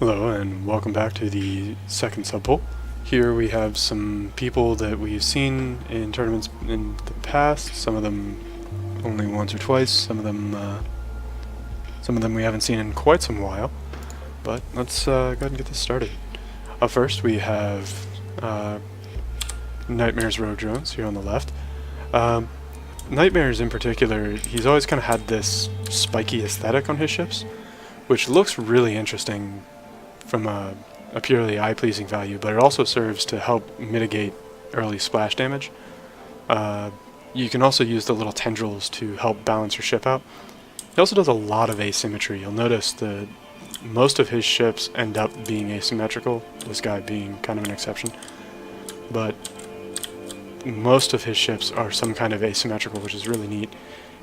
Hello and welcome back to the second subpool. Here we have some people that we've seen in tournaments in the past, some of them only once or twice, some of them we haven't seen in quite some while. But let's go ahead and get this started. Up first we have Knightmarez RogueDrones here on the left. Knightmarez in particular, he's always kind of had this spiky aesthetic on his ships, which looks really interesting from a purely eye-pleasing value, but it also serves to help mitigate early splash damage. You can also use the little tendrils to help balance your ship out. He also does a lot of asymmetry. You'll notice that most of his ships end up being asymmetrical, this guy being kind of an exception. But most of his ships are some kind of asymmetrical, which is really neat.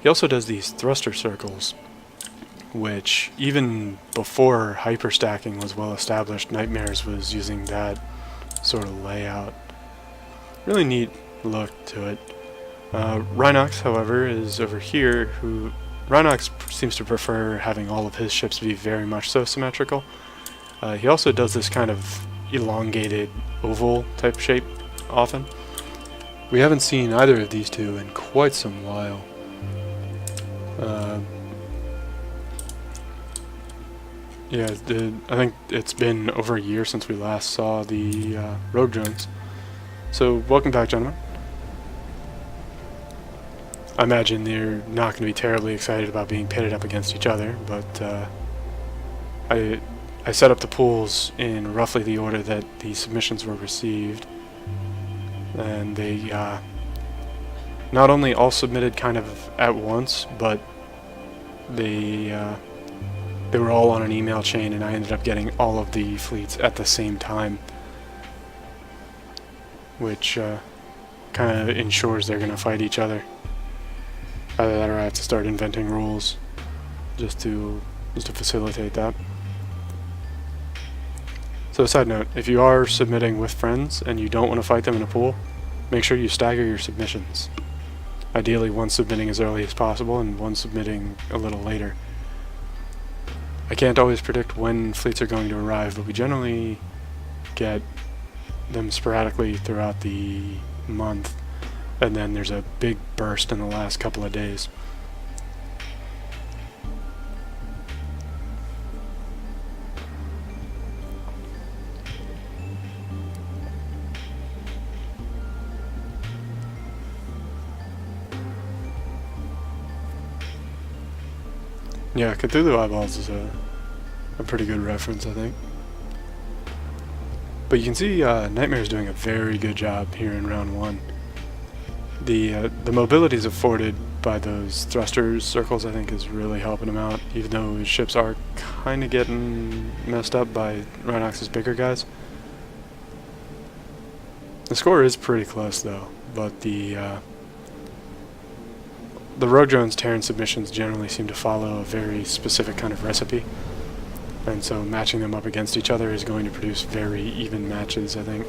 He also does these thruster circles, which even before hyperstacking was well established, Knightmarez was using that sort of layout. Really neat look to it. Rhinox, however, is over here, who Rhinox seems to prefer having all of his ships be very much so symmetrical. He also does this kind of elongated oval type shape often. We haven't seen either of these two in quite some while. Yeah, I think it's been over a year since we last saw the RogueDrones. So, welcome back, gentlemen. I imagine they're not going to be terribly excited about being pitted up against each other, but I set up the pools in roughly the order that the submissions were received, and they not only all submitted kind of at once, but they were all on an email chain, and I ended up getting all of the fleets at the same time, which kind of ensures they're going to fight each other. Either that or I have to start inventing rules just to facilitate that. So, side note, if you are submitting with friends and you don't want to fight them in a pool, make sure you stagger your submissions. Ideally, one submitting as early as possible and one submitting a little later. I can't always predict when fleets are going to arrive, but we generally get them sporadically throughout the month, and then there's a big burst in the last couple of days. Yeah, Cthulhu Eyeballs is a pretty good reference, I think. But you can see Knightmarez doing a very good job here in round one. The mobilities afforded by those thruster circles, I think, is really helping him out, even though his ships are kind of getting messed up by Rhinox's bigger guys. The score is pretty close, though, but the RogueDrones Terran submissions generally seem to follow a very specific kind of recipe, and so matching them up against each other is going to produce very even matches, I think.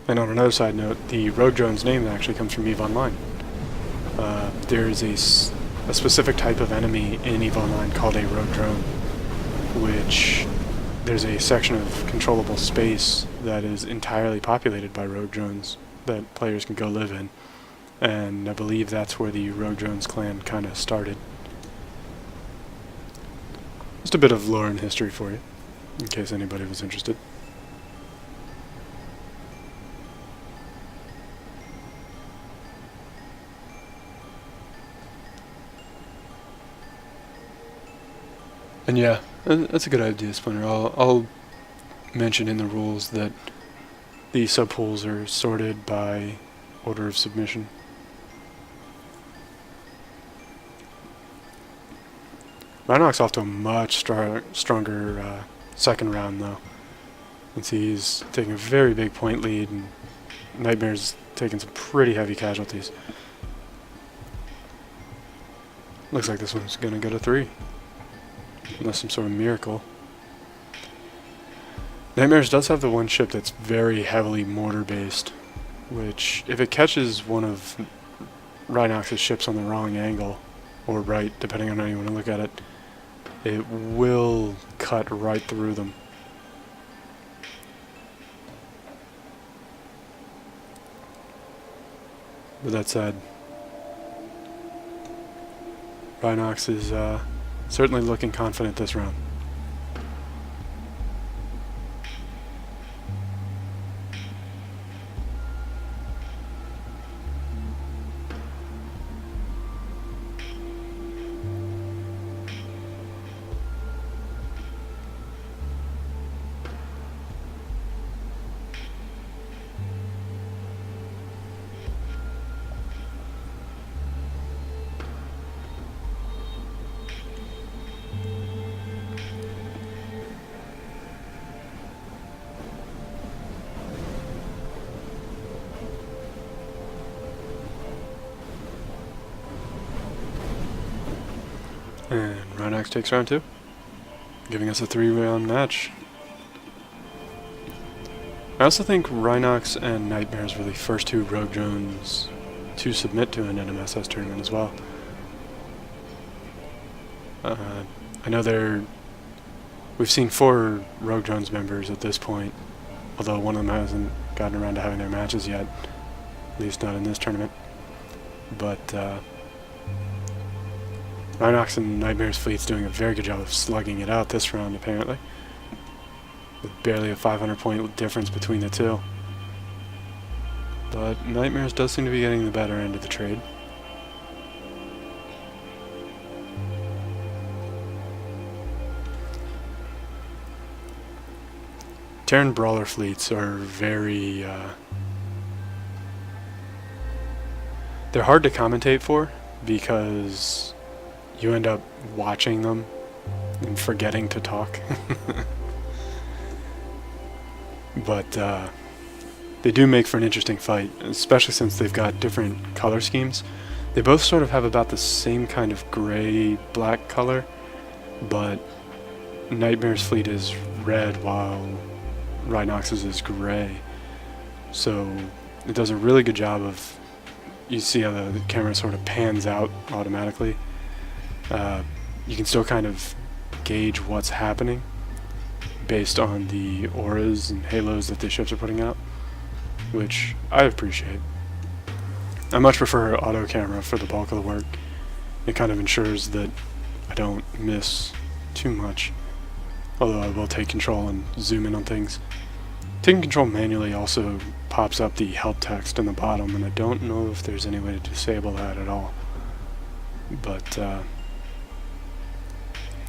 And on another side note, the RogueDrones name actually comes from EVE Online. There is a specific type of enemy in EVE Online called a RogueDrone, which there's a section of controllable space that is entirely populated by RogueDrones that players can go live in, and I believe that's where the RogueDrones clan kind of started. Just a bit of lore and history for you, in case anybody was interested. And yeah, that's a good idea, Splinter. I'll mention in the rules that the subpools are sorted by order of submission. Rhinox off to a much stronger second round, though. You can see he's taking a very big point lead, and Knightmarez taking some pretty heavy casualties. Looks like this one's gonna go to 3. Unless some sort of miracle. Knightmarez does have the one ship that's very heavily mortar based, which if it catches one of Rhinox's ships on the wrong angle, or right, depending on how you want to look at it, it will cut right through them. With that said, Rhinox is certainly looking confident this round. And Rhinox takes round 2, giving us a 3-round match. I also think Rhinox and Knightmarez were the first 2 RogueDrones to submit to an NMSS tournament as well. I know we've seen 4 RogueDrones members at this point, although one of them hasn't gotten around to having their matches yet, at least not in this tournament. But Rhinox and Knightmarez fleet's doing a very good job of slugging it out this round, apparently, with barely a 500-point difference between the 2. But Knightmarez does seem to be getting the better end of the trade. Terran brawler fleets are very they're hard to commentate for, because you end up watching them and forgetting to talk. But they do make for an interesting fight, especially since they've got different color schemes. They both sort of have about the same kind of gray-black color, but Knightmare's fleet is red while Rhinox's is gray. So it does a really good job of, you see how the camera sort of pans out automatically. You can still kind of gauge what's happening based on the auras and halos that the ships are putting out, which I appreciate. I much prefer auto camera for the bulk of the work. It kind of ensures that I don't miss too much, although I will take control and zoom in on things. Taking control manually also pops up the help text in the bottom, and I don't know if there's any way to disable that at all. But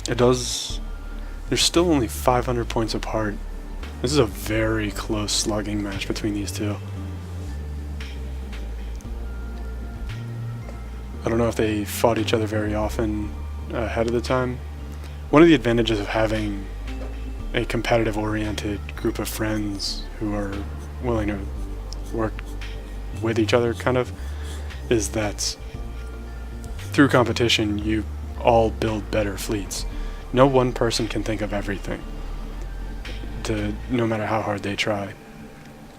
it does. There's still only 500 points apart. This is a very close slugging match between these 2. I don't know if they fought each other very often ahead of the time. One of the advantages of having a competitive-oriented group of friends who are willing to work with each other, kind of, is that through competition you all build better fleets. No one person can think of everything, no matter how hard they try.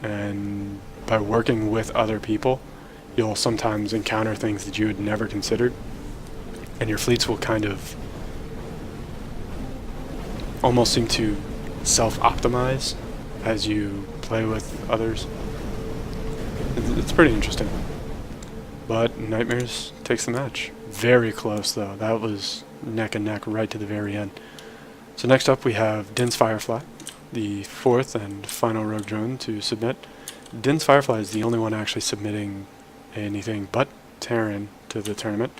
And by working with other people, you'll sometimes encounter things that you had never considered, and your fleets will kind of almost seem to self-optimize as you play with others. It's pretty interesting. But Knightmarez takes the match. Very close, though. That was neck and neck right to the very end. So next up we have Dinsfirefly, the 4th and final RogueDrone to submit. Dinsfirefly is the only one actually submitting anything but Terran to the tournament,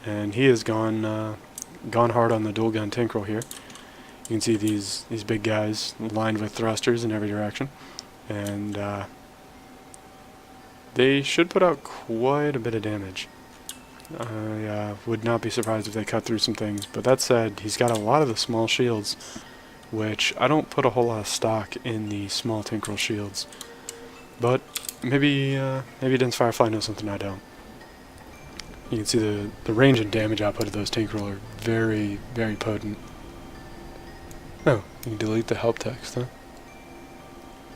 and he has gone hard on the dual gun Tinkerel here. You can see these big guys lined with thrusters in every direction, and they should put out quite a bit of damage. I would not be surprised if they cut through some things, but that said, he's got a lot of the small shields, which I don't put a whole lot of stock in the small Tinkerel shields. But maybe Dinsfirefly knows something I don't. You can see the range and damage output of those Tinkerel are very, very potent. Oh, you can delete the help text, huh?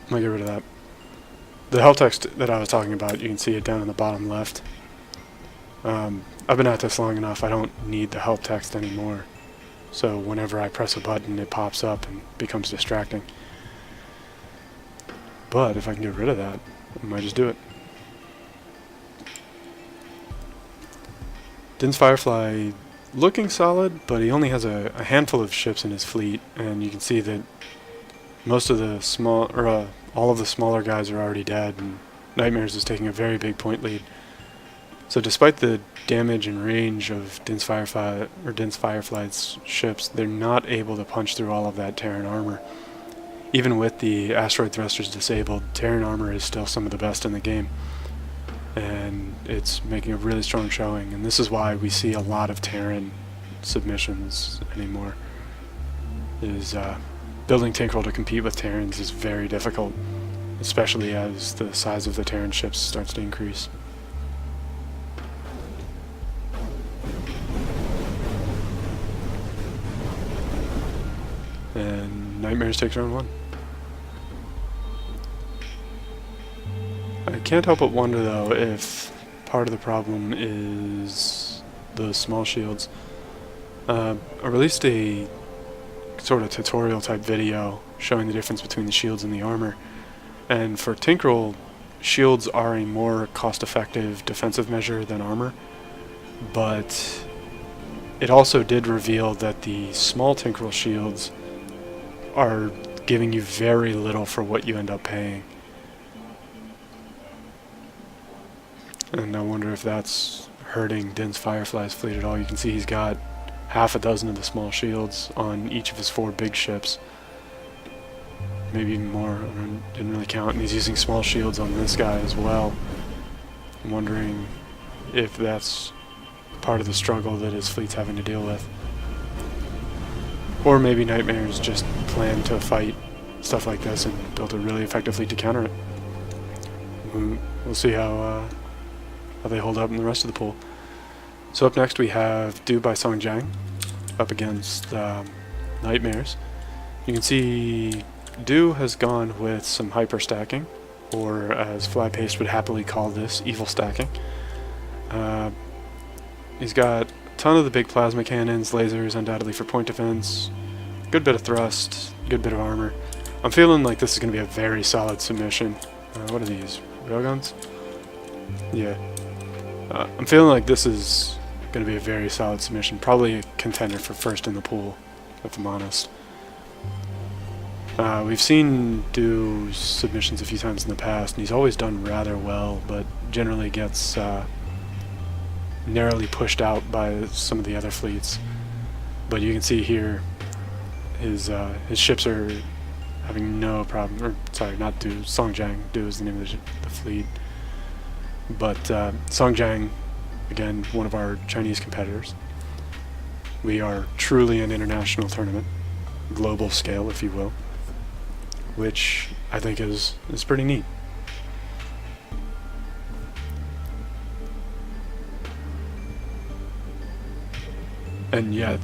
I'm gonna get rid of that. The help text that I was talking about, you can see it down in the bottom left. I've been at this long enough, I don't need the help text anymore. So whenever I press a button, it pops up and becomes distracting. But if I can get rid of that, I might just do it. Dinsfirefly looking solid, but he only has a handful of ships in his fleet, and you can see that most of the all of the smaller guys are already dead, and Knightmarez is taking a very big point lead. So despite the damage and range of Dinsfirefly's ships, they're not able to punch through all of that Terran armor. Even with the asteroid thrusters disabled, Terran armor is still some of the best in the game. And it's making a really strong showing, and this is why we see a lot of Terran submissions anymore. Building Tinkerol to compete with Terrans is very difficult, especially as the size of the Terran ships starts to increase. And Knightmarez takes round 1. I can't help but wonder, though, if part of the problem is those small shields. I released a sort of tutorial type video showing the difference between the shields and the armor. And for Tinkerol, shields are a more cost-effective defensive measure than armor. But it also did reveal that the small Tinkerol shields are giving you very little for what you end up paying. And I wonder if that's hurting Dinsfirefly's fleet at all. You can see he's got half a dozen of the small shields on each of his 4 big ships. Maybe even more. I didn't really count. And he's using small shields on this guy as well. I'm wondering if that's part of the struggle that his fleet's having to deal with. Or maybe Knightmarez just planned to fight stuff like this and built a really effective fleet to counter it. We'll see how they hold up in the rest of the pool. So up next we have Do by Jiang up against Knightmarez. You can see Do has gone with some hyper stacking, or as Flypaste would happily call this, evil stacking. He's got a ton of the big plasma cannons, lasers undoubtedly for point defense, good bit of thrust, good bit of armor. I'm feeling like this is going to be a very solid submission. What are these? Railguns? Yeah. I'm feeling like this is going to be a very solid submission. Probably a contender for first in the pool, if I'm honest. We've seen Do submissions a few times in the past, and he's always done rather well, but generally gets narrowly pushed out by some of the other fleets. But you can see here his ships are having no problem. Or sorry, not Do. Jiang. Do is the name of the fleet. But Jiang, again, one of our Chinese competitors. We are truly an international tournament, global scale, if you will, which I think is pretty neat. And yeah,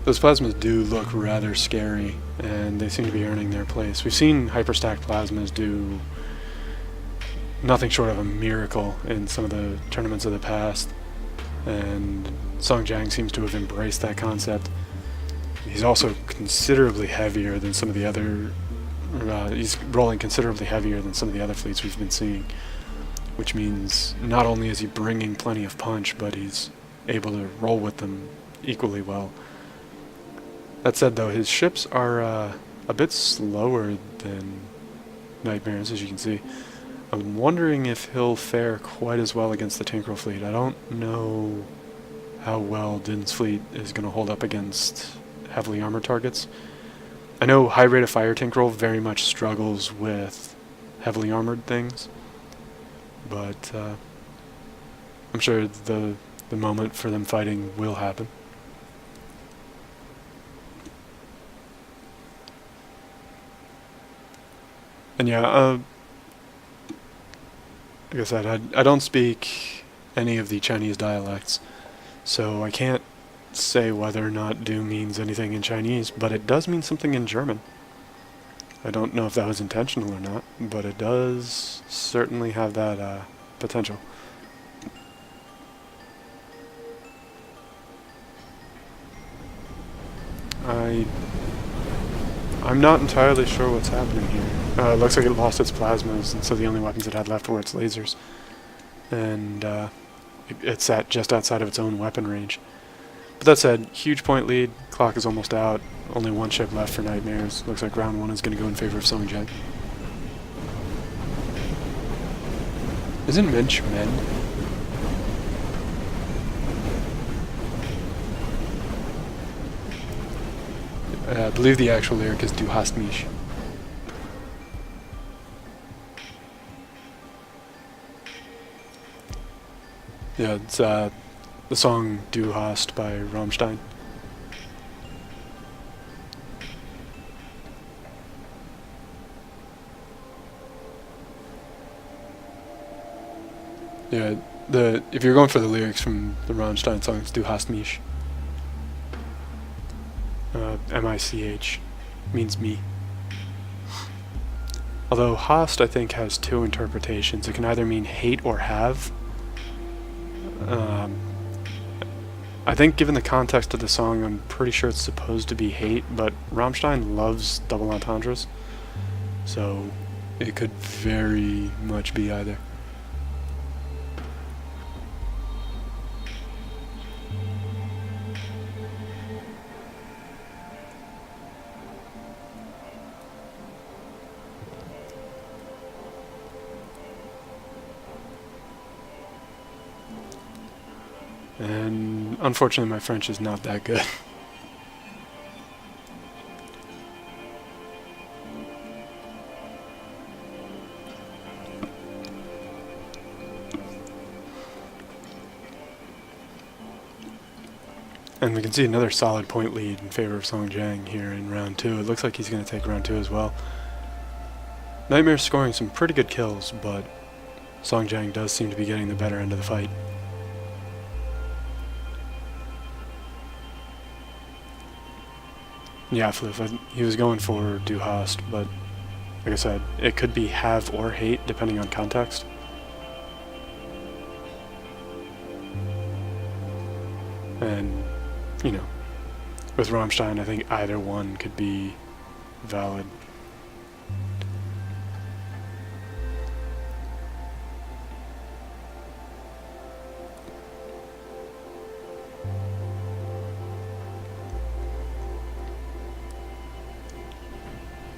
those plasmas do look rather scary, and they seem to be earning their place. We've seen hyperstacked plasmas do nothing short of a miracle in some of the tournaments of the past, and Jiang seems to have embraced that concept. He's also considerably heavier than some of the other, he's rolling considerably heavier than some of the other fleets we've been seeing, which means not only is he bringing plenty of punch, but he's able to roll with them equally well. That said, though, his ships are a bit slower than Knightmarez, as you can see. I'm wondering if he'll fare quite as well against the Tinkerol fleet. I don't know how well Din's fleet is going to hold up against heavily armored targets. I know high rate of fire Tinkerol very much struggles with heavily armored things, but I'm sure the moment for them fighting will happen. And yeah, like I said, I don't speak any of the Chinese dialects, so I can't say whether or not Do means anything in Chinese, but it does mean something in German. I don't know if that was intentional or not, but it does certainly have that potential. I'm not entirely sure what's happening here. It looks like it lost its plasmas, and so the only weapons it had left were its lasers. And it's just outside of its own weapon range. But that said, huge point lead, clock is almost out, only one ship left for Knightmarez. Looks like round one is going to go in favor of Jiang. Isn't Mensch men? I believe the actual lyric is Du hast mich. Yeah, it's the song Du hast by Rammstein. Yeah, if you're going for the lyrics from the Rammstein song, it's Du hast mich. M-I-C-H means me. Although hast, I think, has two interpretations. It can either mean hate or have. I think given the context of the song, I'm pretty sure it's supposed to be hate, but Rammstein loves double entendres, so it could very much be either. And unfortunately my French is not that good. And we can see another solid point lead in favor of Jiang here in round two. It looks like he's going to take round two as well. Knightmarez scoring some pretty good kills, but Jiang does seem to be getting the better end of the fight. Yeah, Flip, he was going for Du hast, but like I said, it could be have or hate depending on context. And, you know, with Rammstein, I think either one could be valid.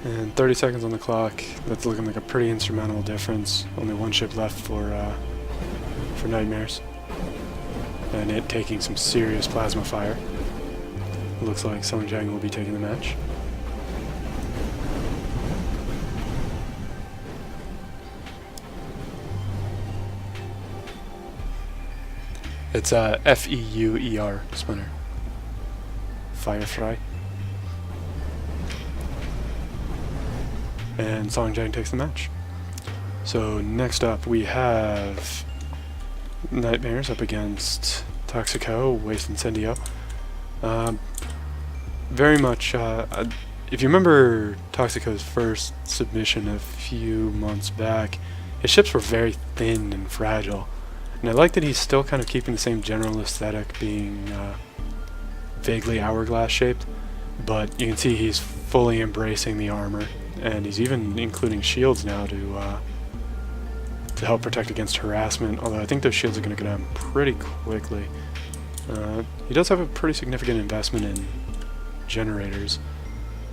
And 30 seconds on the clock. That's looking like a pretty insurmountable difference. Only one ship left for Knightmarez, and it taking some serious plasma fire. Looks like Jiang will be taking the match. It's F-E-U-E-R, Splinter. Firefly. And Jiang takes the match. So next up we have Knightmarez up against Toxico, Waste Incendio. Very much, if you remember Toxico's first submission a few months back, his ships were very thin and fragile. And I like that he's still kind of keeping the same general aesthetic, being vaguely hourglass shaped, but you can see he's fully embracing the armor. And he's even including shields now to help protect against harassment, although I think those shields are going to go down pretty quickly. He does have a pretty significant investment in generators,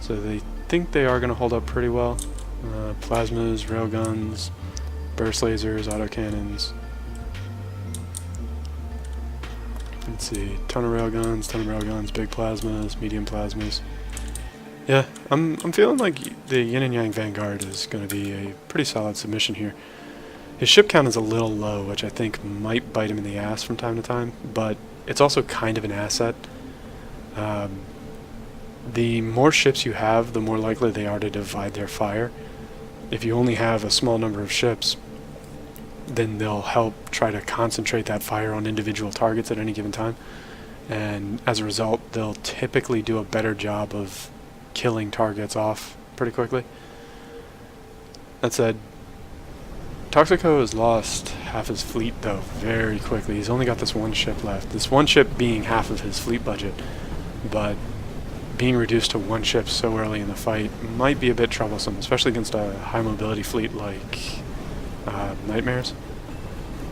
so they think they are going to hold up pretty well. Plasmas, railguns, burst lasers, autocannons. Let's see, ton of railguns, big plasmas, medium plasmas. Yeah, I'm feeling like the Yin and Yang Vanguard is going to be a pretty solid submission here. His ship count is a little low, which I think might bite him in the ass from time to time, but it's also kind of an asset. The more ships you have, the more likely they are to divide their fire. If you only have a small number of ships, then they'll help try to concentrate that fire on individual targets at any given time, and as a result, they'll typically do a better job of killing targets off pretty quickly. That said, Toxico has lost half his fleet though very quickly. He's only got this one ship left. This one ship being half of his fleet budget, but being reduced to one ship so early in the fight might be a bit troublesome, especially against a high mobility fleet like Knightmarez.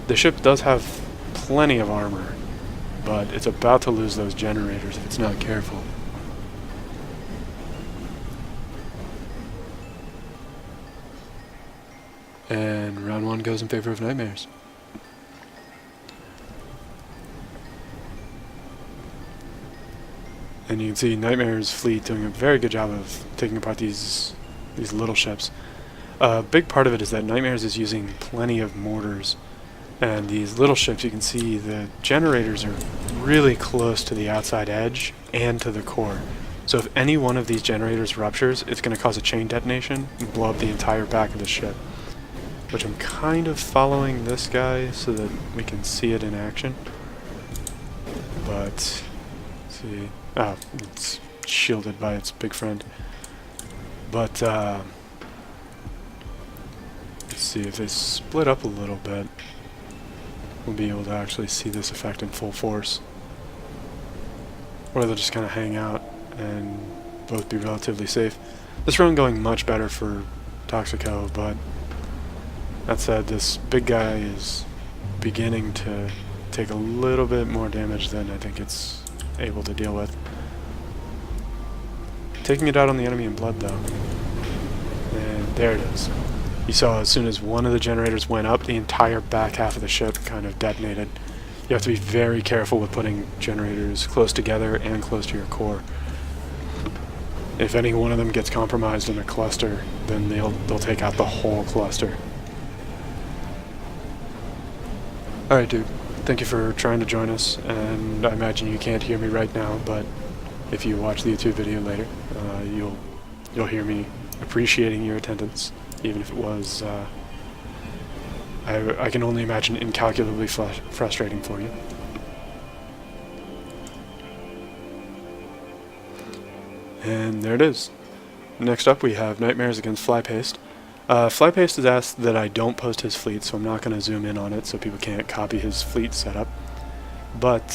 The ship does have plenty of armor, but it's about to lose those generators if it's not careful. And round one goes in favor of Knightmarez. And you can see Knightmarez fleet doing a very good job of taking apart these little ships. A big part of it is that Knightmarez is using plenty of mortars, and these little ships, you can see the generators are really close to the outside edge and to the core. So if any one of these generators ruptures, it's going to cause a chain detonation and blow up the entire back of the ship. Which I'm kind of following this guy so that we can see it in action. But, let's see. Oh, it's shielded by its big friend. But, let's see, if they split up a little bit, we'll be able to actually see this effect in full force. Or they'll just kind of hang out and both be relatively safe. This run going much better for Toxico, but that said, this big guy is beginning to take a little bit more damage than I think it's able to deal with. Taking it out on the enemy in blood, though. And there it is. You saw as soon as one of the generators went up, the entire back half of the ship kind of detonated. You have to be very careful with putting generators close together and close to your core. If any one of them gets compromised in a cluster, then they'll take out the whole cluster. Alright, dude. Thank you for trying to join us, and I imagine you can't hear me right now, but if you watch the YouTube video later, you'll hear me appreciating your attendance, even if it was, I can only imagine incalculably frustrating for you. And there it is. Next up we have Knightmarez against Flypaste. Flypaste has asked that I don't post his fleet, so I'm not going to zoom in on it so people can't copy his fleet setup. But,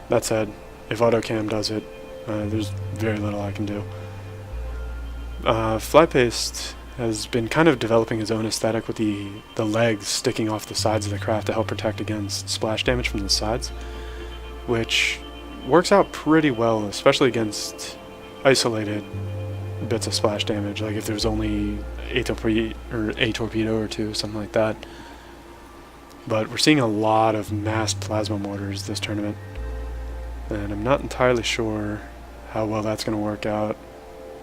that said, if AutoCam does it, there's very little I can do. Flypaste has been kind of developing his own aesthetic with the legs sticking off the sides of the craft to help protect against splash damage from the sides, which works out pretty well, especially against isolated bits of splash damage, like if there's only a torpedo or two, something like that. But we're seeing a lot of massed plasma mortars this tournament, and I'm not entirely sure how well that's going to work out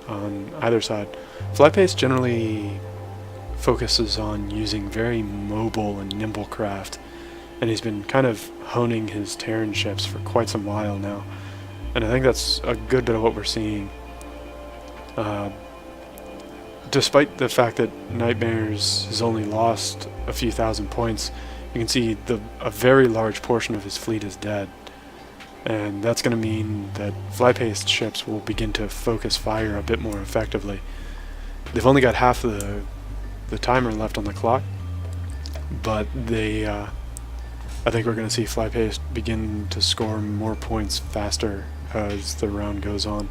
on either side. Flypaste generally focuses on using very mobile and nimble craft, and he's been kind of honing his Terran ships for quite some while now, and I think that's a good bit of what we're seeing. Despite the fact that Knightmarez has only lost a few thousand points, you can see a very large portion of his fleet is dead. And that's going to mean that Flypaste ships will begin to focus fire a bit more effectively. They've only got half the timer left on the clock, but I think we're going to see Flypaste begin to score more points faster as the round goes on.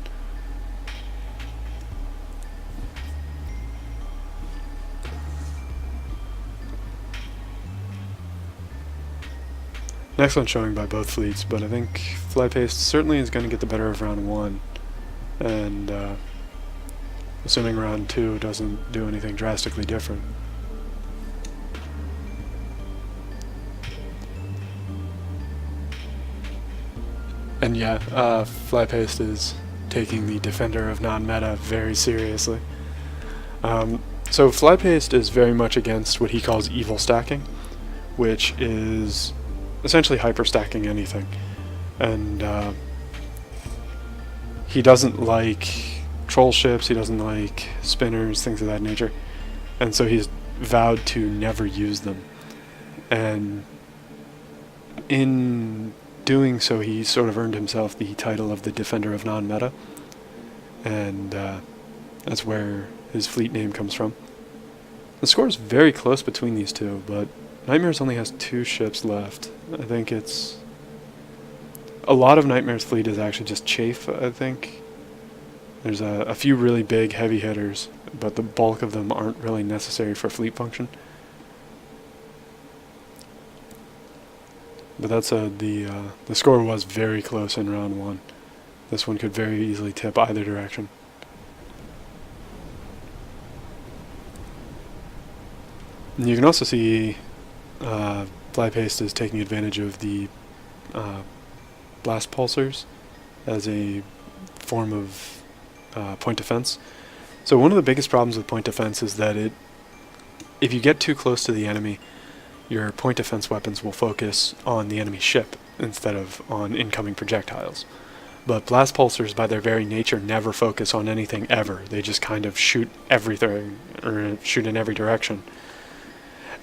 An excellent showing by both fleets, but I think Flypaste certainly is going to get the better of round one, and assuming round two doesn't do anything drastically different. And yeah, Flypaste is taking the defender of non-meta very seriously. So Flypaste is very much against what he calls evil stacking, which is essentially hyper-stacking anything. And he doesn't like troll ships, he doesn't like spinners, things of that nature. And so he's vowed to never use them. And in doing so, he sort of earned himself the title of the Defender of Non-Meta. And that's where his fleet name comes from. The score is very close between these two, but Knightmarez only has 2 ships left. I think it's a lot of Knightmare's fleet is actually just chafe, I think. There's a few really big heavy hitters, but the bulk of them aren't really necessary for fleet function. But that's the score was very close in round 1. This one could very easily tip either direction. And you can also see Flypaste is taking advantage of the blast pulsars as a form of point defense. So one of the biggest problems with point defense is that if you get too close to the enemy, your point defense weapons will focus on the enemy ship instead of on incoming projectiles. But blast pulsars, by their very nature, never focus on anything ever. They just kind of shoot everything, or shoot in every direction.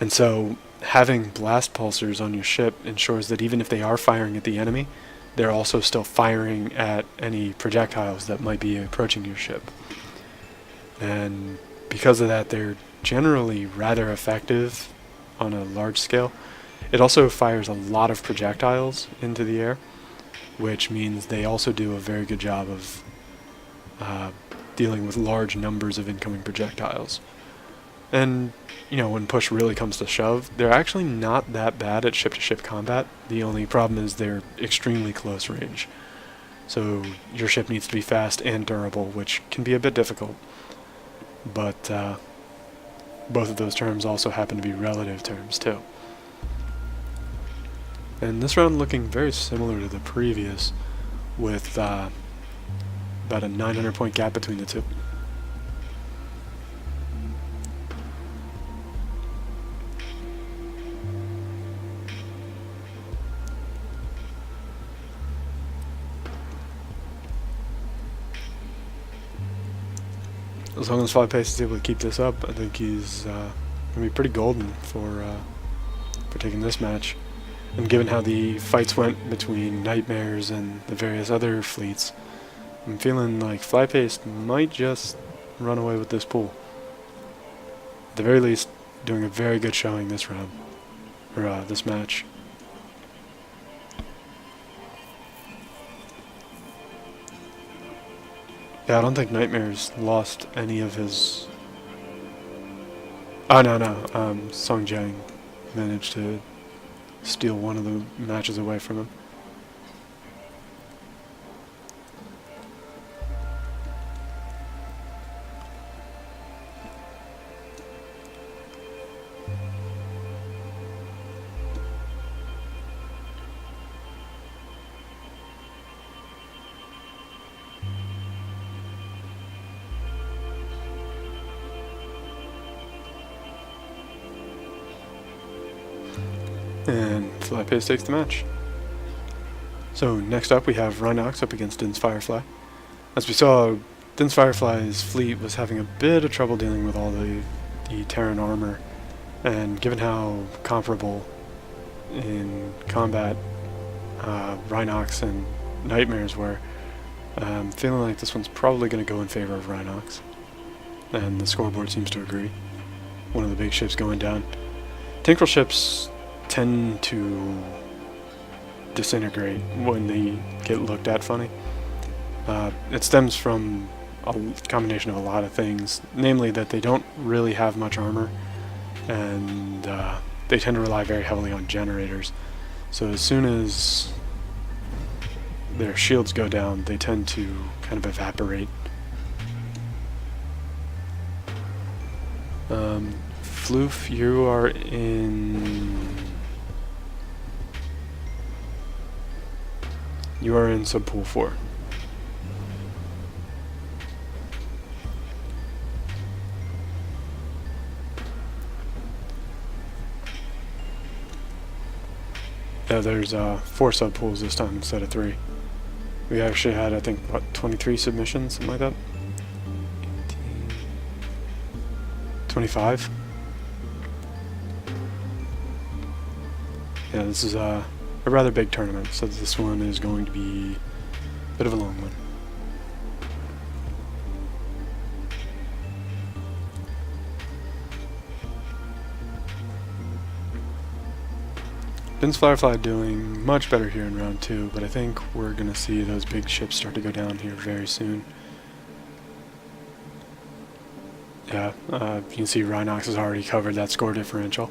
And so having blast pulsars on your ship ensures that even if they are firing at the enemy, they're also still firing at any projectiles that might be approaching your ship. And because of that, they're generally rather effective on a large scale. It also fires a lot of projectiles into the air, which means they also do a very good job of dealing with large numbers of incoming projectiles. And, you know, when push really comes to shove, they're actually not that bad at ship-to-ship combat. The only problem is they're extremely close range. So your ship needs to be fast and durable, which can be a bit difficult. But both of those terms also happen to be relative terms, too. And this round looking very similar to the previous, with about a 900 point gap between the two. As long as Flypaste is able to keep this up, I think he's going to be pretty golden for taking this match. And given how the fights went between Knightmarez and the various other fleets, I'm feeling like Flypaste might just run away with this pool. At the very least, doing a very good showing this round, or this match. Yeah, I don't think Knightmarez lost any of his... Oh, no. Jiang managed to steal one of the matches away from him. And Flypaste takes the match. So next up we have Rhinox up against Dinsfirefly. As we saw, Dinsfirefly's fleet was having a bit of trouble dealing with all the Terran armor, and given how comparable in combat Rhinox and Knightmarez were, I'm feeling like this one's probably going to go in favor of Rhinox. And the scoreboard seems to agree. One of the big ships going down. Tinkerel ships tend to disintegrate when they get looked at funny. It stems from a combination of a lot of things, namely that they don't really have much armor, and they tend to rely very heavily on generators. So as soon as their shields go down, they tend to kind of evaporate. Floof, you are in... You are in Subpool 4. Yeah, there's 4 subpools this time instead of 3. We actually had, I think, what, 23 submissions, something like that? 18, 25? Yeah, this is a rather big tournament, so this one is going to be a bit of a long one. Dinsfirefly doing much better here in round 2, but I think we're going to see those big ships start to go down here very soon. Yeah, you can see Rhinox has already covered that score differential.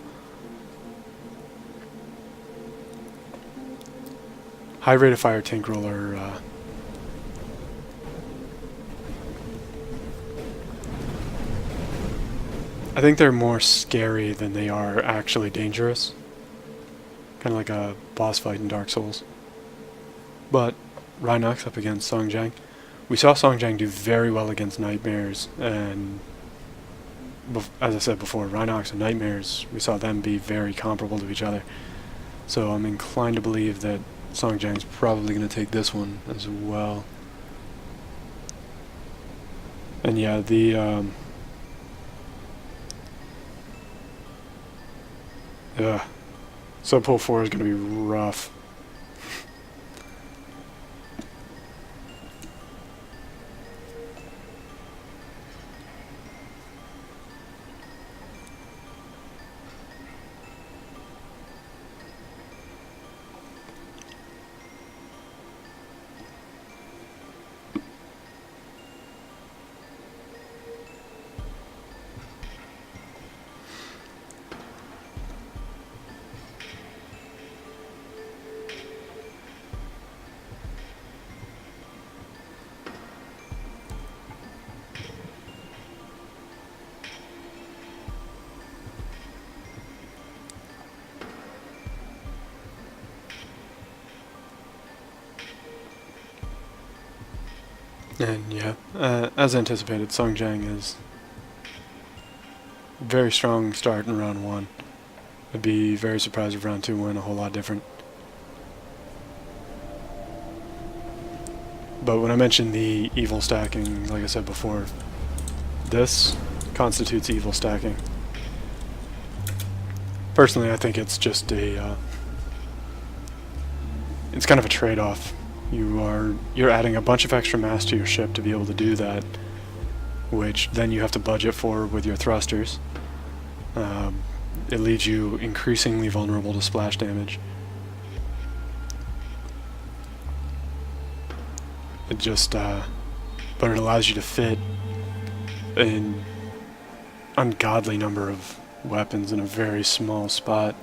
High rate of fire tank roller. I think they're more scary than they are actually dangerous. Kind of like a boss fight in Dark Souls. But Rhinox up against Song Jiang. We saw Song Jiang do very well against Knightmarez, and as I said before, Rhinox and Knightmarez, we saw them be very comparable to each other. So I'm inclined to believe that Song Jiang's probably going to take this one as well. And yeah, the Subpool 4 is going to be rough. And yeah, as anticipated, Song Jiang is a very strong start in round 1. I'd be very surprised if round 2 went a whole lot different. But when I mentioned the evil stacking, like I said before, this constitutes evil stacking. Personally, I think it's just a it's kind of a trade-off. You're adding a bunch of extra mass to your ship to be able to do that, which then you have to budget for with your thrusters. It leaves you increasingly vulnerable to splash damage. It just, but it allows you to fit an ungodly number of weapons in a very small spot,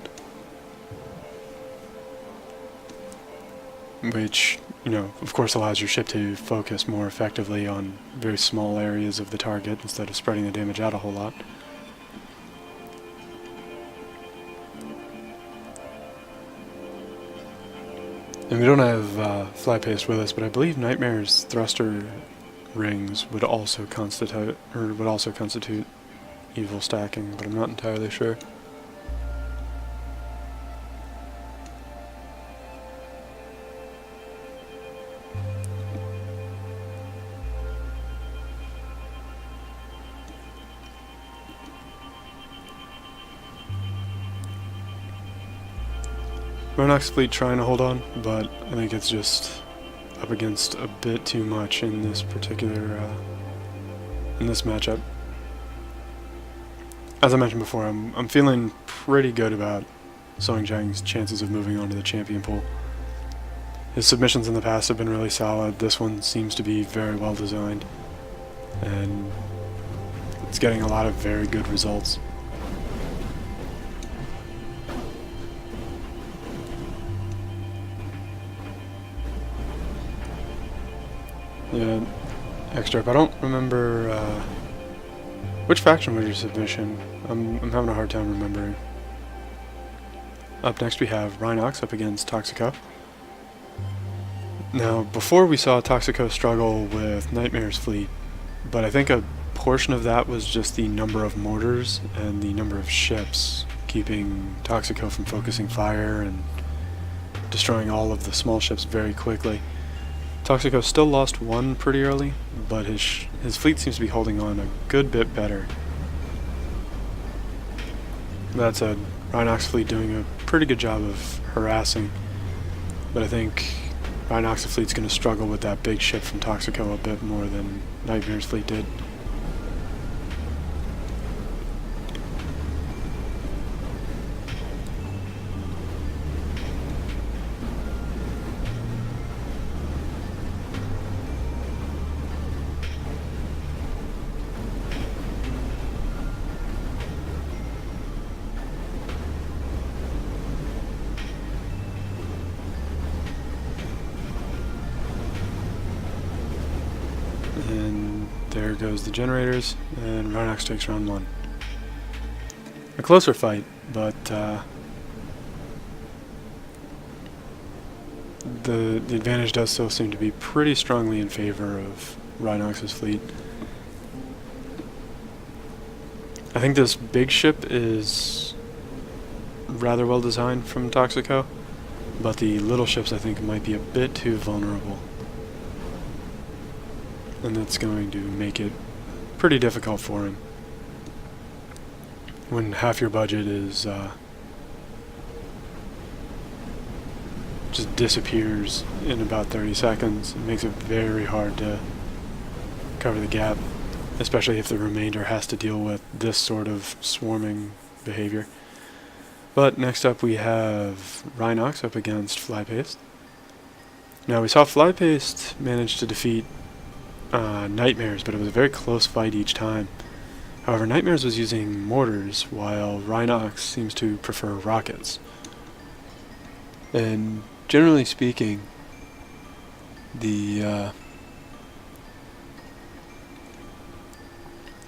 which, you know, of course allows your ship to focus more effectively on very small areas of the target instead of spreading the damage out a whole lot. And we don't have Flypaste with us, but I believe Knightmare's thruster rings would also constitute evil stacking, but I'm not entirely sure. Rhinox fleet trying to hold on, but I think it's just up against a bit too much in this particular in this matchup. As I mentioned before, I'm feeling pretty good about Song Jiang's chances of moving on to the champion pool. His submissions in the past have been really solid. This one seems to be very well designed, and it's getting a lot of very good results. Yeah, extra. I don't remember which faction was your submission. I'm having a hard time remembering. Up next we have Rhinox up against Toxico. Now, before we saw Toxico struggle with Knightmare's fleet, but I think a portion of that was just the number of mortars and the number of ships keeping Toxico from focusing fire and destroying all of the small ships very quickly. Toxico still lost one pretty early, but his fleet seems to be holding on a good bit better. That said, Rhinox fleet doing a pretty good job of harassing, but I think Rhinox fleet's going to struggle with that big ship from Toxico a bit more than Knightmare's fleet did. there goes the generators, and Rhinox takes round 1. A closer fight, but the advantage does still seem to be pretty strongly in favor of Rhinox's fleet. I think this big ship is rather well designed from Toxico, but the little ships I think might be a bit too vulnerable. And that's going to make it pretty difficult for him when half your budget is just disappears in about 30 seconds. It makes it very hard to cover the gap, especially if the remainder has to deal with this sort of swarming behavior. But next up we have Rhinox up against Flypaste. Now we saw Flypaste manage to defeat Knightmarez, but it was a very close fight each time. However, Knightmarez was using mortars, while Rhinox seems to prefer rockets. And generally speaking, the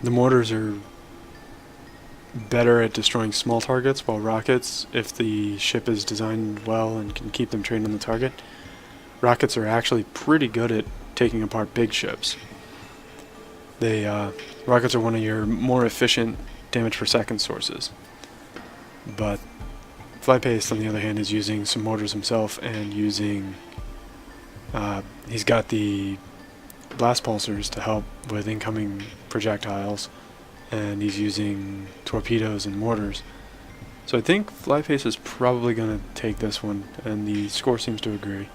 mortars are better at destroying small targets, while rockets, if the ship is designed well and can keep them trained on the target, rockets are actually pretty good at taking apart big ships. Rockets are one of your more efficient damage per second sources. But Flypaste, on the other hand, is using some mortars himself and using... he's got the blast pulsers to help with incoming projectiles, and he's using torpedoes and mortars. So I think Flypaste is probably going to take this one, and the score seems to agree.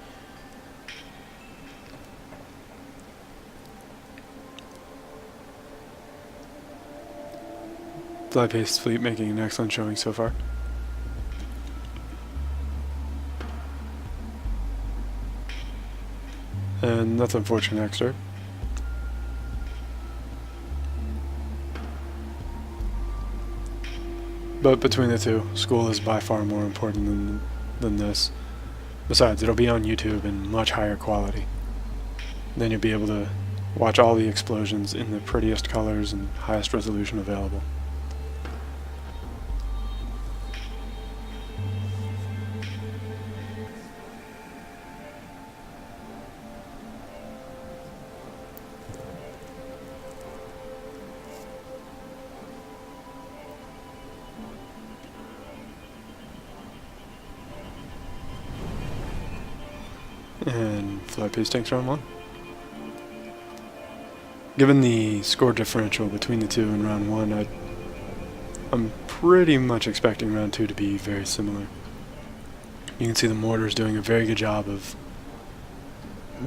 Flypaste's fleet making an excellent showing so far. And that's unfortunate extra. But between the two, school is by far more important than this. Besides, it'll be on YouTube in much higher quality. Then you'll be able to watch all the explosions in the prettiest colors and highest resolution available. And Flypaste takes round 1. Given the score differential between the two in round 1, I'm pretty much expecting round 2 to be very similar. You can see the mortars doing a very good job of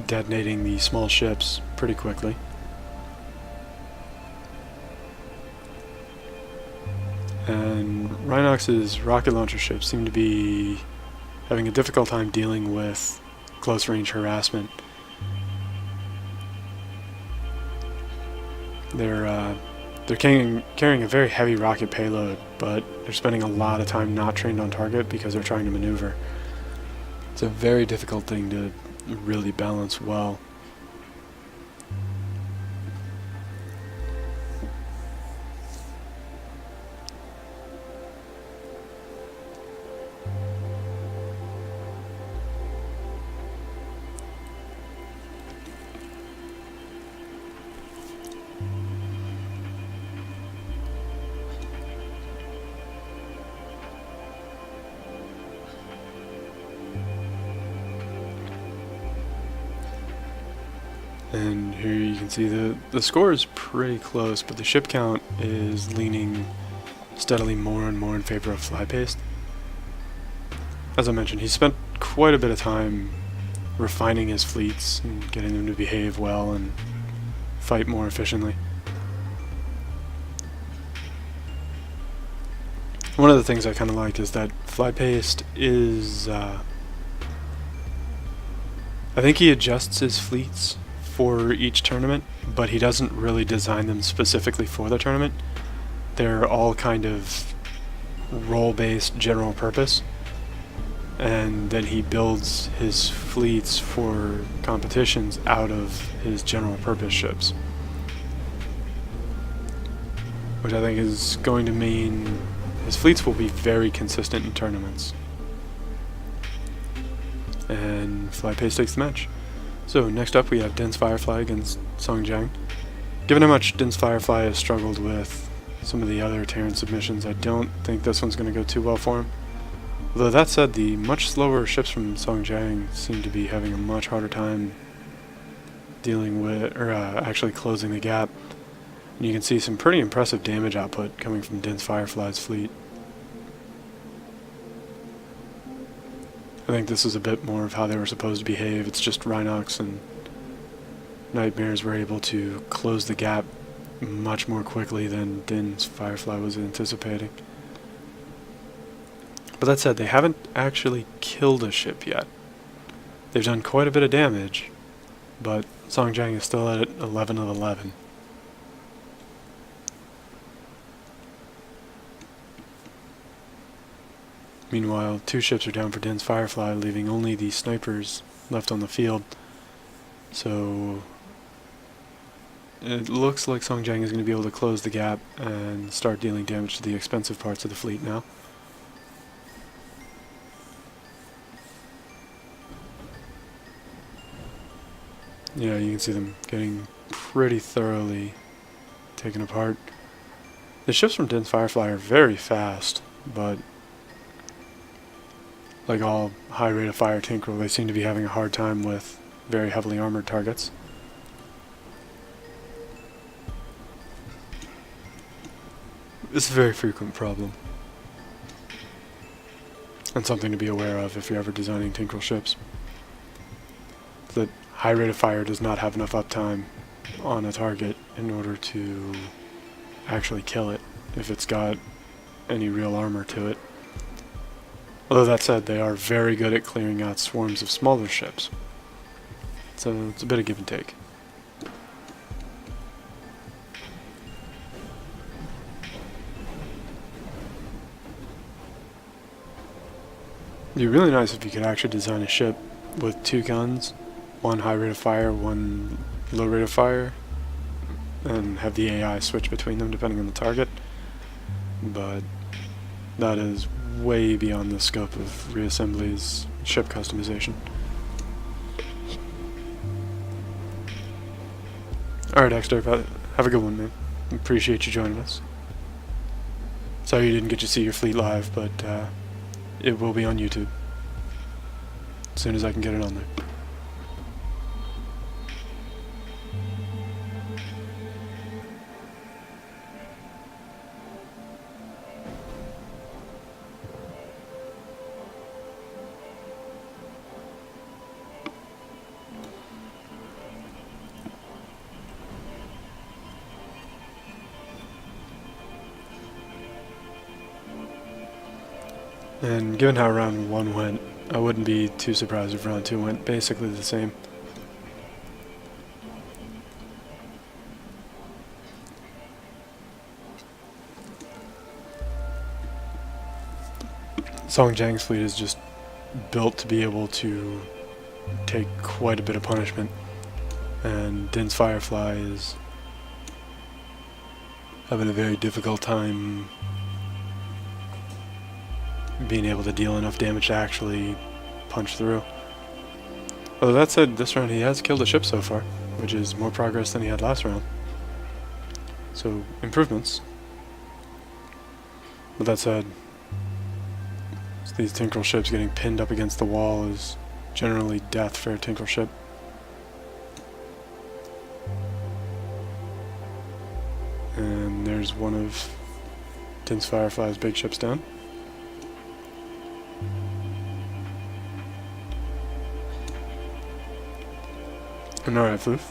detonating the small ships pretty quickly. And Rhinox's rocket launcher ships seem to be having a difficult time dealing with close-range harassment. They're carrying a very heavy rocket payload, but they're spending a lot of time not trained on target because they're trying to maneuver. It's a very difficult thing to really balance well. And here you can see the score is pretty close, but the ship count is leaning steadily more and more in favor of Flypaste. As I mentioned, he spent quite a bit of time refining his fleets and getting them to behave well and fight more efficiently. One of the things I kind of liked is that Flypaste is... I think he adjusts his fleets for each tournament, but he doesn't really design them specifically for the tournament. They're all kind of role-based general purpose, and then he builds his fleets for competitions out of his general purpose ships. which I think is going to mean his fleets will be very consistent in tournaments. And Flypaste takes the match. So next up we have Dinsfirefly against Jiang. Given how much Dinsfirefly has struggled with some of the other Terran submissions, I don't think this one's going to go too well for him. Although that said, the much slower ships from Jiang seem to be having a much harder time dealing with, or actually closing the gap. And you can see some pretty impressive damage output coming from Dinsfirefly's fleet. I think this is a bit more of how they were supposed to behave. It's just Rhinox and Knightmarez were able to close the gap much more quickly than Dinsfirefly was anticipating. But that said, they haven't actually killed a ship yet. They've done quite a bit of damage, but Jiang is still at 11 of 11. Meanwhile, 2 ships are down for Dinsfirefly, leaving only the snipers left on the field. So it looks like Jiang is going to be able to close the gap and start dealing damage to the expensive parts of the fleet now. Yeah, you can see them getting pretty thoroughly taken apart. The ships from Dinsfirefly are very fast, but like all high rate of fire Tinkerel, they seem to be having a hard time with very heavily armored targets. It's a very frequent problem, and something to be aware of if you're ever designing Tinkerel ships. That high rate of fire does not have enough uptime on a target in order to actually kill it if it's got any real armor to it. Although that said, they are very good at clearing out swarms of smaller ships. So it's a bit of give and take. It'd be really nice if you could actually design a ship with 2 guns, 1 high rate of fire, 1 low rate of fire, and have the AI switch between them depending on the target. But that is way beyond the scope of Reassembly's ship customization. Alright, Dexter, have a good one, man. Appreciate you joining us. Sorry you didn't get to see your fleet live, but it will be on YouTube as soon as I can get it on there. And given how round 1 went, I wouldn't be too surprised if round 2 went basically the same. Jiang's fleet is just built to be able to take quite a bit of punishment, and Dinsfirefly is having a very difficult time being able to deal enough damage to actually punch through. Although that said, this round he has killed a ship so far, which is more progress than he had last round. So, improvements. But that said, these Tinkerel ships getting pinned up against the wall is generally death for a Tinkerel ship. And there's one of Dinsfirefly's big ships down. And alright, food.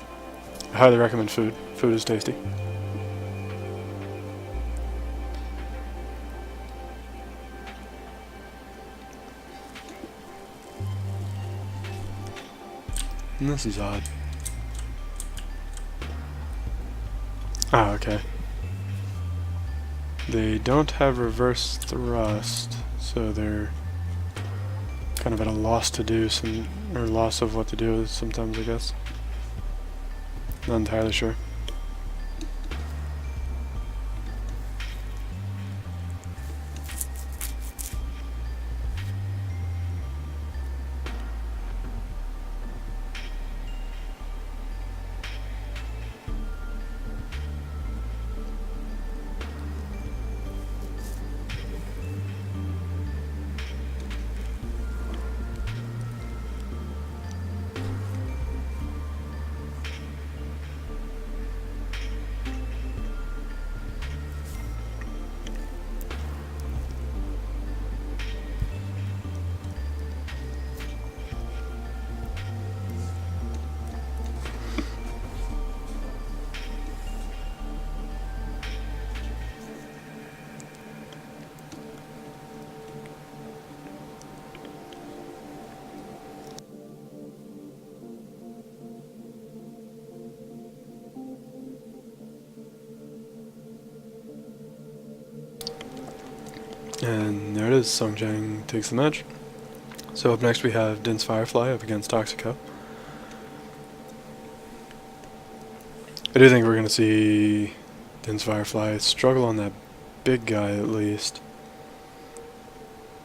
I highly recommend food. Food is tasty. And this is odd. Ah, okay. They don't have reverse thrust, so they're kind of at a loss to do or loss of what to do sometimes, I guess. Not entirely sure. And there it is, Jiang takes the match. So up next we have Dinsfirefly up against Toxico. I do think we're going to see Dinsfirefly struggle on that big guy at least.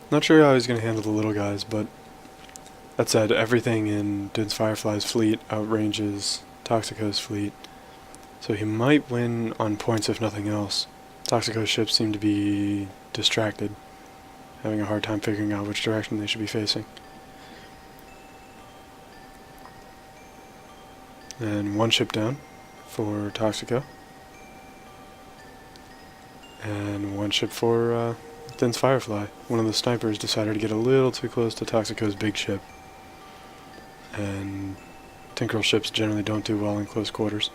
Not sure how he's going to handle the little guys, but that said, everything in Dinsfirefly's fleet outranges Toxico's fleet. So he might win on points if nothing else. Toxico's ships seem to be distracted, having a hard time figuring out which direction they should be facing. And one ship down for Toxico. And one ship for Dinsfirefly. One of the snipers decided to get a little too close to Toxico's big ship. And Tinkeril ships generally don't do well in close quarters.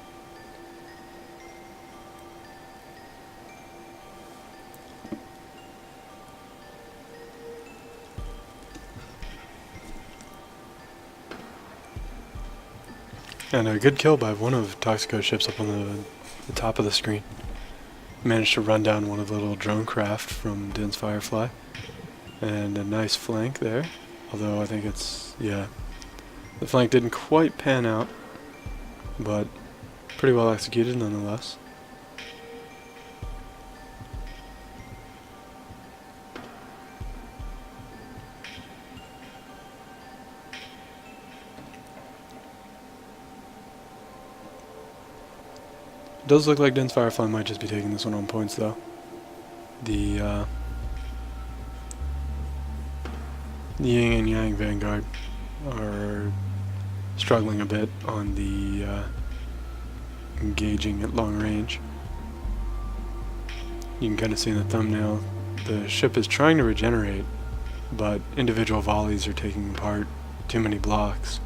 And a good kill by one of Toxico's ships up on the top of the screen. Managed to run down one of the little drone craft from Dinsfirefly. And a nice flank there. Although I think it's, yeah. The flank didn't quite pan out, but pretty well executed nonetheless. It does look like Dinsfirefly might just be taking this one on points though. The Ying and Yang Vanguard are struggling a bit on the engaging at long range. You can kind of see in the thumbnail the ship is trying to regenerate, but individual volleys are taking apart too many blocks.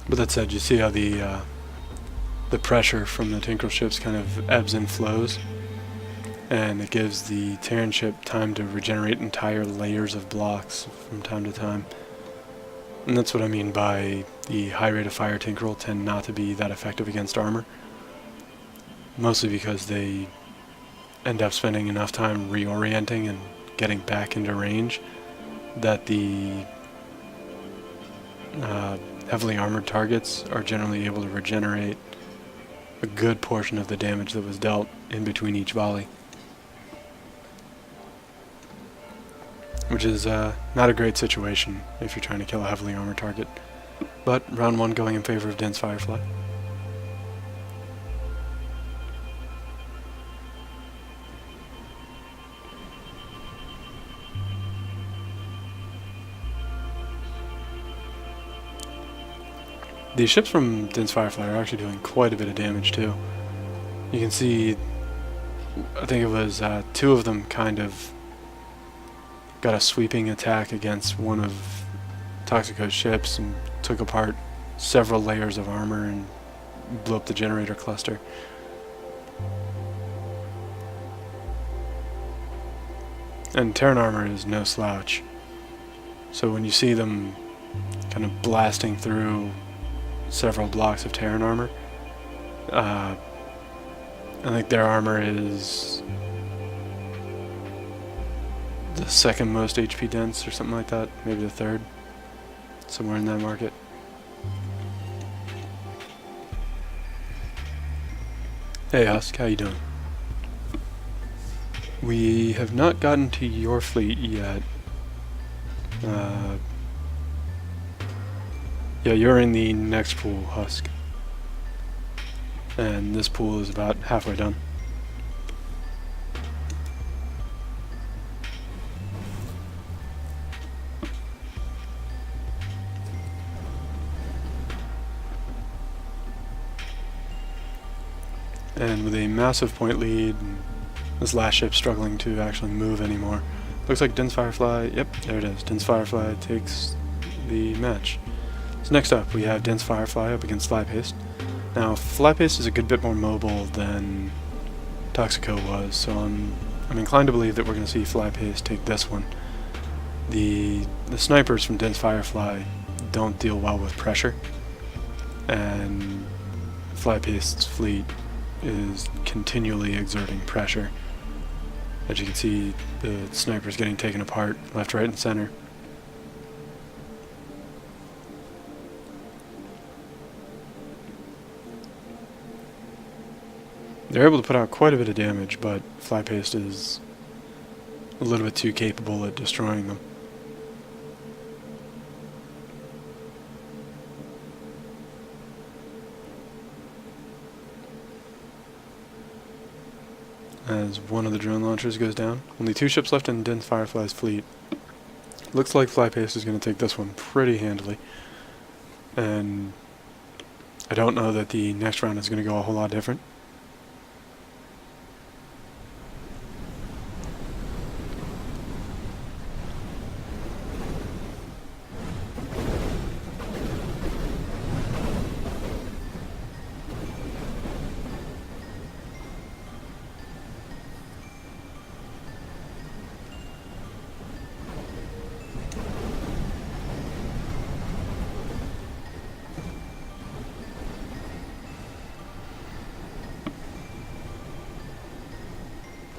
But that said, you see how the pressure from the Tinkeril ships kind of ebbs and flows, and it gives the Terran ship time to regenerate entire layers of blocks from time to time. And that's what I mean by the high rate of fire Tinkeril tend not to be that effective against armor. Mostly because they end up spending enough time reorienting and getting back into range that the heavily armored targets are generally able to regenerate a good portion of the damage that was dealt in between each volley. Which is not a great situation if you're trying to kill a heavily armored target. But round one going in favor of Dinsfirefly. These ships from Dinsfirefly are actually doing quite a bit of damage too. You can see, I think it was two of them kind of got a sweeping attack against one of Toxico's ships and took apart several layers of armor and blew up the generator cluster. And Terran armor is no slouch. So when you see them kind of blasting through several blocks of Terran armor, I think their armor is the second most HP dense or something like that, maybe the third, somewhere in that market. Hey Husk, how you doing? We have not gotten to your fleet yet. Yeah, you're in the next pool, Husk. And this pool is about halfway done. And with a massive point lead, this last ship struggling to actually move anymore. Looks like Dinsfirefly, yep, there it is. Dinsfirefly takes the match. So next up, we have Dinsfirefly up against Flypaste. Now, Flypaste is a good bit more mobile than Toxico was, so I'm inclined to believe that we're going to see Flypaste take this one. The snipers from Dinsfirefly don't deal well with pressure, and Flypaste's fleet is continually exerting pressure. As you can see, the sniper's getting taken apart left, right, and center. They're able to put out quite a bit of damage, but Flypaste is a little bit too capable at destroying them. As one of the drone launchers goes down. Only 2 ships left in Dinsfirefly's fleet. Looks like Flypaste is going to take this one pretty handily. And I don't know that the next round is going to go a whole lot different.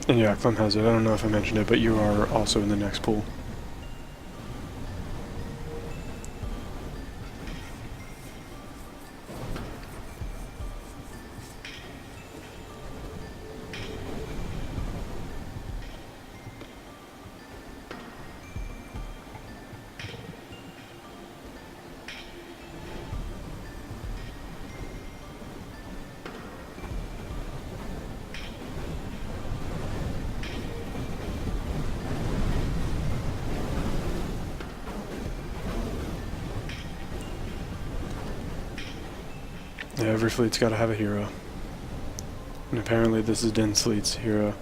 And yeah, Clem has it. I don't know if I mentioned it, but you are also in the next pool. Yeah, every fleet's got to have a hero. And apparently this is Din's fleet's hero.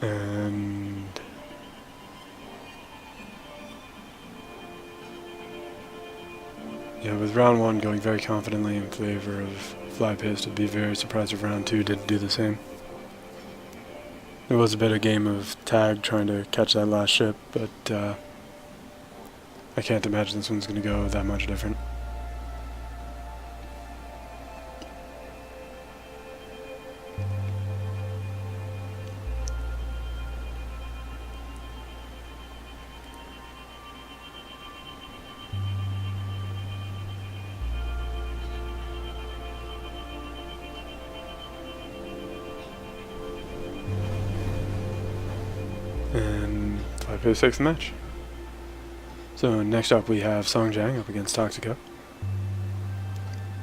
And yeah, with round 1 going very confidently in favor of Flypaste, I'd be very surprised if round 2 didn't do the same. It was a bit of a game of tag trying to catch that last ship, but I can't imagine this one's going to go that much different. And Flypaste takes the match. So next up we have Jiang up against Toxico.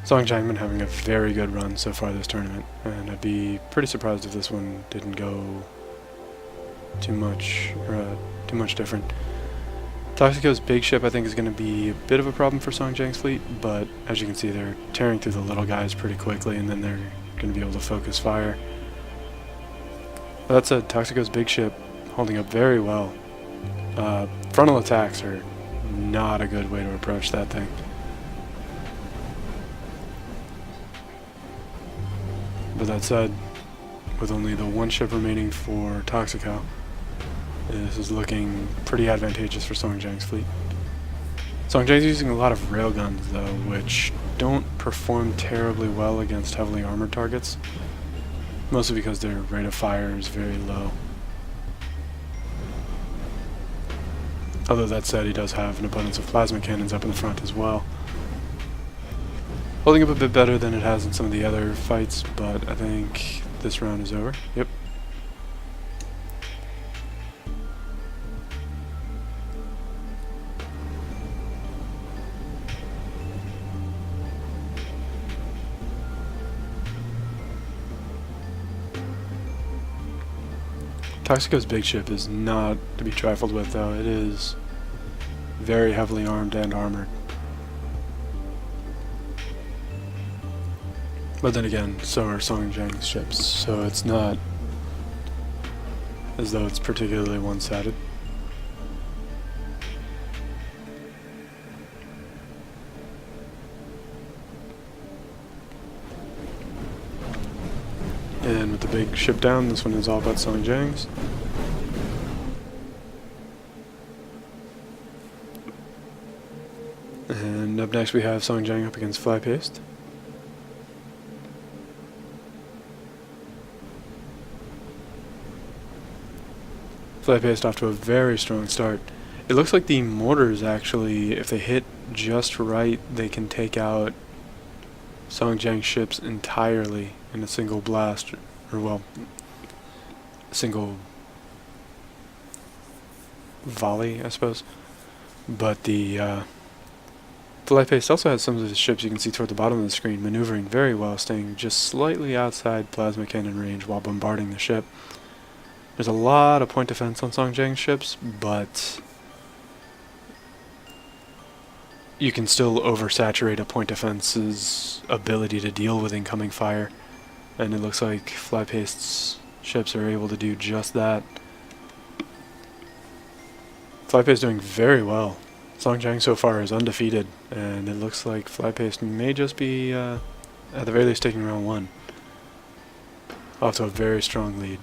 Jiang been having a very good run so far this tournament, and I'd be pretty surprised if this one didn't go too much different. Toxico's big ship I think is going to be a bit of a problem for Jiang's fleet, but as you can see they're tearing through the little guys pretty quickly, and then they're going to be able to focus fire. That said, Toxico's big ship holding up very well. Frontal attacks are not a good way to approach that thing. But that said, with only the 1 ship remaining for Toxico, this is looking pretty advantageous for Jiang's fleet. Jiang's using a lot of railguns though, which don't perform terribly well against heavily armored targets, mostly because their rate of fire is very low. Although that said, he does have an abundance of plasma cannons up in the front as well. Holding up a bit better than it has in some of the other fights, but I think this round is over. Yep. Toxico's big ship is not to be trifled with, though. It is very heavily armed and armored. But then again, so are Song Jiang's ships, so it's not as though it's particularly one-sided. And with the big ship down, this one is all about Song Jiang's. And up next we have Song Jiang up against Flypaste. Flypaste off to a very strong start. It looks like the mortars actually, if they hit just right, they can take out Song Jiang's ships entirely in a single blast, or well, a single volley, I suppose. But the Flypaste also has some of his ships you can see toward the bottom of the screen maneuvering very well, staying just slightly outside plasma cannon range while bombarding the ship. There's a lot of point defense on Song Jiang's ships, but you can still oversaturate a point defense's ability to deal with incoming fire, and it looks like Flypaste's ships are able to do just that. Flypaste doing very well. Song Jiang so far is undefeated, and it looks like Flypaste may just be, at the very least, taking round one. Off to a very strong lead.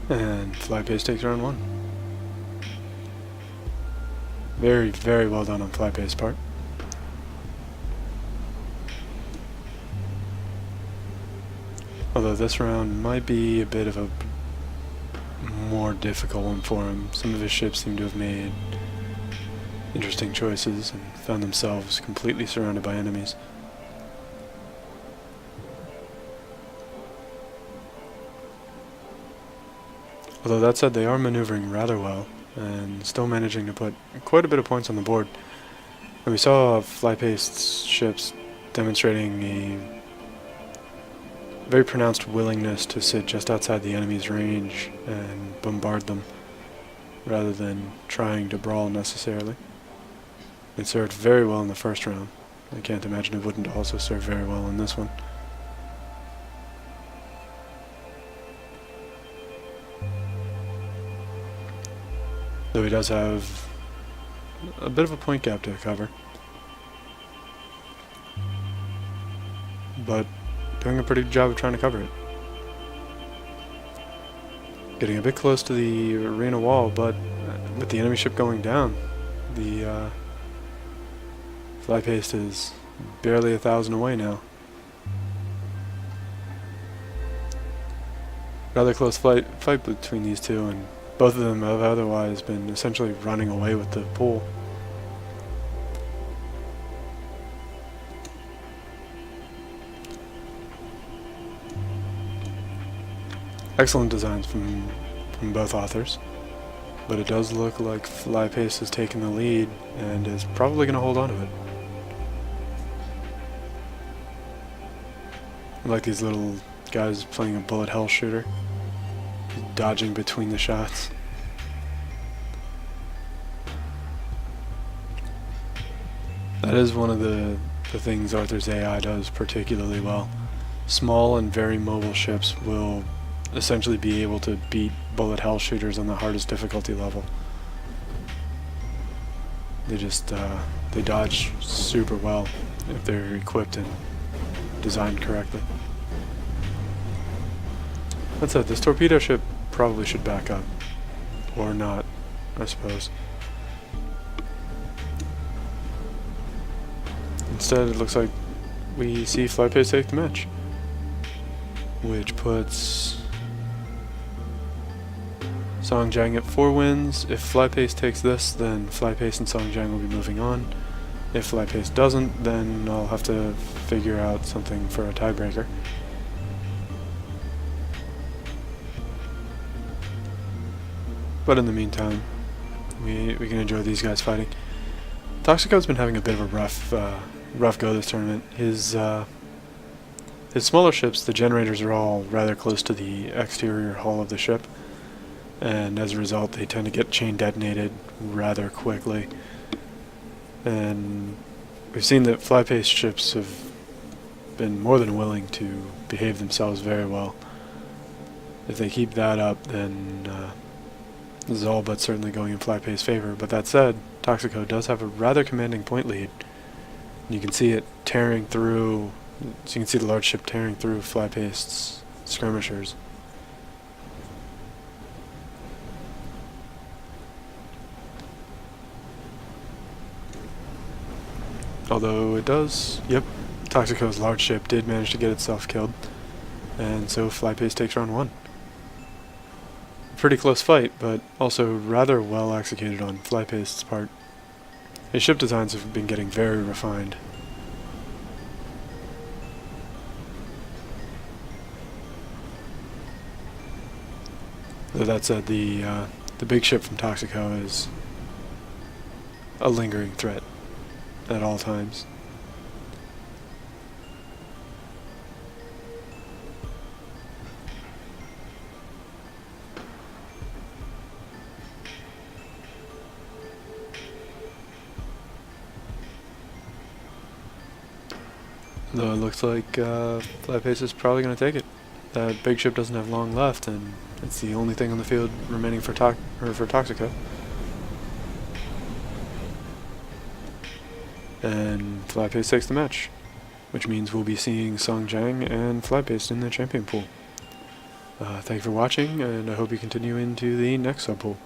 And Flypaste takes round one. Very, very well done on Flypaste's part. Although this round might be a bit of a more difficult one for him. Some of his ships seem to have made interesting choices and found themselves completely surrounded by enemies. Although that said, they are maneuvering rather well and still managing to put quite a bit of points on the board. And we saw Flypaste's ships demonstrating a very pronounced willingness to sit just outside the enemy's range and bombard them rather than trying to brawl necessarily. It served very well in the first round. I can't imagine it wouldn't also serve very well in this one. Though he does have a bit of a point gap to cover. But doing a pretty good job of trying to cover it. Getting a bit close to the arena wall, but with the enemy ship going down, the Flypaste is barely 1,000 away now. Rather close fight between these two, and both of them have otherwise been essentially running away with the pool. Excellent designs from both authors, but it does look like Flypaste has taken the lead and is probably going to hold on to it. I like these little guys playing a bullet hell shooter, dodging between the shots. That is one of the things Arthur's AI does particularly well. Small and very mobile ships will essentially be able to beat bullet hell shooters on the hardest difficulty level. They just they dodge super well if they're equipped and designed correctly. That said, this torpedo ship probably should back up. Or not, I suppose. Instead, it looks like we see Flypaste take the match. Which puts Jiang at 4 wins. If Flypaste takes this, then Flypaste and Jiang will be moving on. If Flypaste doesn't, then I'll have to figure out something for a tiebreaker. But in the meantime, we can enjoy these guys fighting. Toxico's been having a bit of a rough go this tournament. His smaller ships, the generators are all rather close to the exterior hull of the ship, and as a result they tend to get chain detonated rather quickly. And we've seen that Flypaste ships have been more than willing to behave themselves very well. If they keep that up, then this is all but certainly going in Flypaste's favor. But that said, Toxico does have a rather commanding point lead. You can see it tearing through, so you can see the large ship tearing through Flypaste's skirmishers. Although it does, yep, Toxico's large ship did manage to get itself killed, and so Flypaste takes round 1. Pretty close fight, but also rather well executed on Flypaste's part. His ship designs have been getting very refined. Though that said, the big ship from Toxico is a lingering threat at all times. Though it looks like Flypaste is probably going to take it. That big ship doesn't have long left, and it's the only thing on the field remaining for Toxico. And Flypaste takes the match, which means we'll be seeing Jiang and Flypaste in the champion pool. Thank you for watching, and I hope you continue into the next subpool.